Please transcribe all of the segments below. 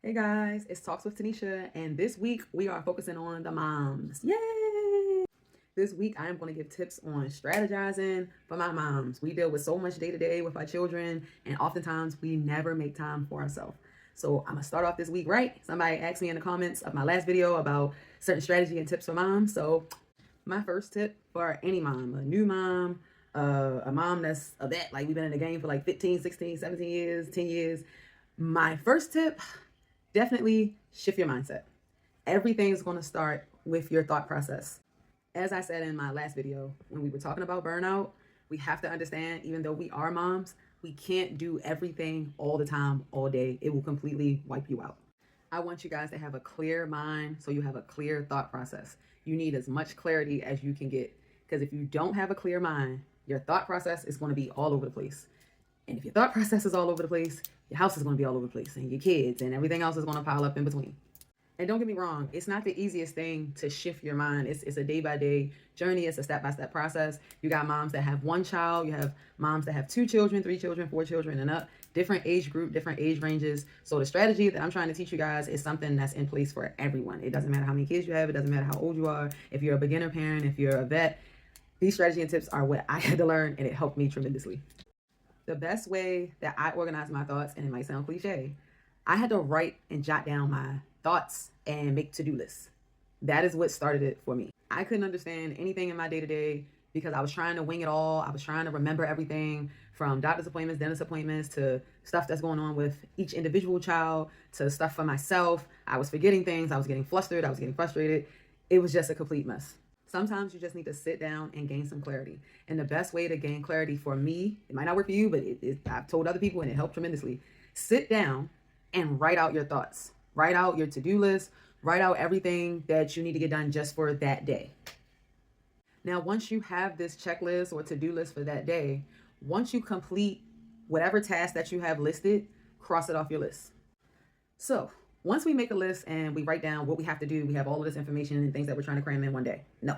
Hey guys, it's Talks with Tanisha, and this week we are focusing on the moms. Yay! This week I am going to give tips on strategizing for my moms. We deal with so much day to day with our children, and oftentimes we never make time for ourselves. So I'm going to start off this week right. Somebody asked me in the comments of my last video about certain strategy and tips for moms. So my first tip for any mom, a new mom, a mom that's a vet, like we've been in the game for like 15, 16, 17 years, 10 years. My first tip, definitely shift your mindset. Everything's going to start with your thought process. As I said in my last video, when we were talking about burnout, we have to understand, even though we are moms, we can't do everything all the time, all day. It will completely wipe you out. I want you guys to have a clear mind so you have a clear thought process. You need as much clarity as you can get, because if you don't have a clear mind, your thought process is going to be all over the place. And if your thought process is all over the place, your house is going to be all over the place, and your kids and everything else is going to pile up in between. And don't get me wrong, it's not the easiest thing to shift your mind. It's a day-by-day journey. It's a step-by-step process. You got moms that have one child. You have moms that have 2 children, 3 children, 4 children, and up. Different age group, different age ranges. So the strategy that I'm trying to teach you guys is something that's in place for everyone. It doesn't matter how many kids you have. It doesn't matter how old you are. If you're a beginner parent, if you're a vet, these strategy and tips are what I had to learn, and it helped me tremendously. The best way that I organize my thoughts, and it might sound cliche, I had to write and jot down my thoughts and make to-do lists. That is what started it for me. I couldn't understand anything in my day-to-day because I was trying to wing it all. I was trying to remember everything from doctor's appointments, dentist appointments, to stuff that's going on with each individual child, to stuff for myself. I was forgetting things. I was getting flustered. I was getting frustrated. It was just a complete mess. Sometimes you just need to sit down and gain some clarity. And the best way to gain clarity for me, it might not work for you, but I've told other people and it helped tremendously. Sit down and write out your thoughts. Write out your to-do list. Write out everything that you need to get done just for that day. Now, once you have this checklist or to-do list for that day, once you complete whatever task that you have listed, cross it off your list. So once we make a list and we write down what we have to do, we have all of this information and things that we're trying to cram in one day. No,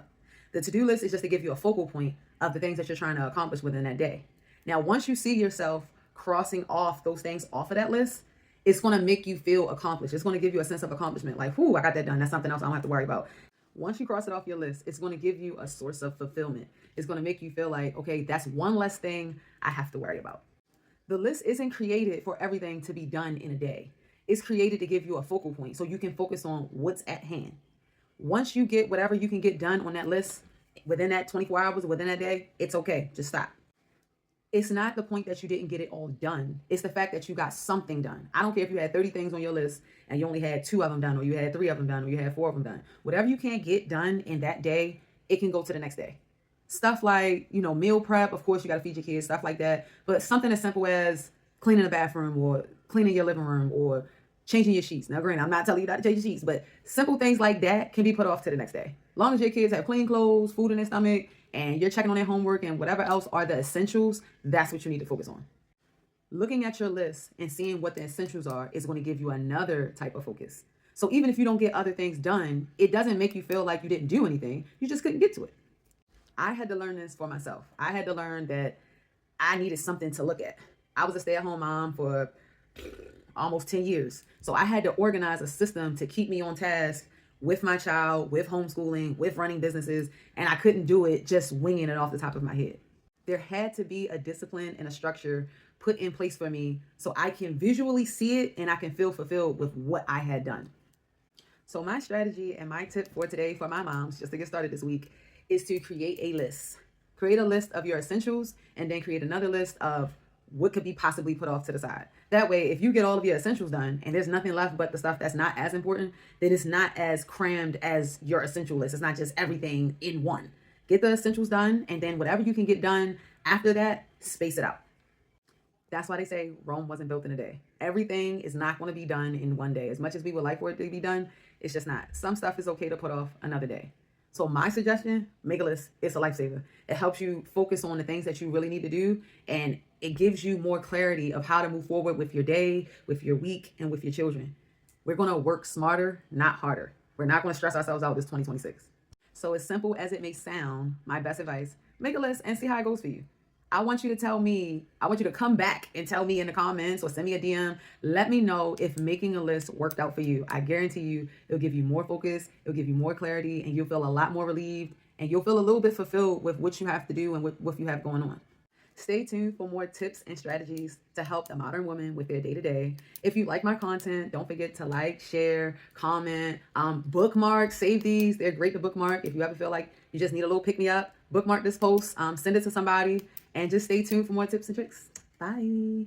the to-do list is just to give you a focal point of the things that you're trying to accomplish within that day. Now, once you see yourself crossing off those things off of that list, it's going to make you feel accomplished. It's going to give you a sense of accomplishment. Like, whoo, I got that done. That's something else I don't have to worry about. Once you cross it off your list, it's going to give you a source of fulfillment. It's going to make you feel like, okay, that's one less thing I have to worry about. The list isn't created for everything to be done in a day. It's created to give you a focal point so you can focus on what's at hand. Once you get whatever you can get done on that list within that 24 hours, within that day, it's okay. Just stop. It's not the point that you didn't get it all done. It's the fact that you got something done. I don't care if you had 30 things on your list and you only had 2 of them done, or you had 3 of them done, or you had 4 of them done. Whatever you can't get done in that day, it can go to the next day. Stuff like, meal prep, of course, you got to feed your kids, stuff like that. But something as simple as cleaning the bathroom or cleaning your living room or changing your sheets. Now, granted, I'm not telling you not to change your sheets, but simple things like that can be put off to the next day. As long as your kids have clean clothes, food in their stomach, and you're checking on their homework and whatever else are the essentials, that's what you need to focus on. Looking at your list and seeing what the essentials are is going to give you another type of focus. So even if you don't get other things done, it doesn't make you feel like you didn't do anything. You just couldn't get to it. I had to learn this for myself. I had to learn that I needed something to look at. I was a stay-at-home mom for almost 10 years. So I had to organize a system to keep me on task with my child, with homeschooling, with running businesses, and I couldn't do it just winging it off the top of my head. There had to be a discipline and a structure put in place for me so I can visually see it and I can feel fulfilled with what I had done. So my strategy and my tip for today for my moms, just to get started this week, is to create a list. Create a list of your essentials and then create another list of what could be possibly put off to the side. That way, if you get all of your essentials done and there's nothing left but the stuff that's not as important, then it's not as crammed as your essential list. It's not just everything in one. Get the essentials done, and then whatever you can get done after that, space it out. That's why they say Rome wasn't built in a day. Everything is not going to be done in one day. As much as we would like for it to be done, it's just not. Some stuff is okay to put off another day. So my suggestion, make a list. It's a lifesaver. It helps you focus on the things that you really need to do, and it gives you more clarity of how to move forward with your day, with your week, and with your children. We're going to work smarter, not harder. We're not going to stress ourselves out this 2026. So as simple as it may sound, my best advice, make a list and see how it goes for you. I want you to tell me, I want you to come back and tell me in the comments or send me a DM. Let me know if making a list worked out for you. I guarantee you it'll give you more focus, it'll give you more clarity, and you'll feel a lot more relieved, and you'll feel a little bit fulfilled with what you have to do and what you have going on. Stay tuned for more tips and strategies to help the modern woman with their day-to-day. If you like my content, don't forget to like, share, comment, bookmark, save these. They're great to bookmark. If you ever feel like you just need a little pick-me-up, bookmark this post, send it to somebody, and just stay tuned for more tips and tricks. Bye.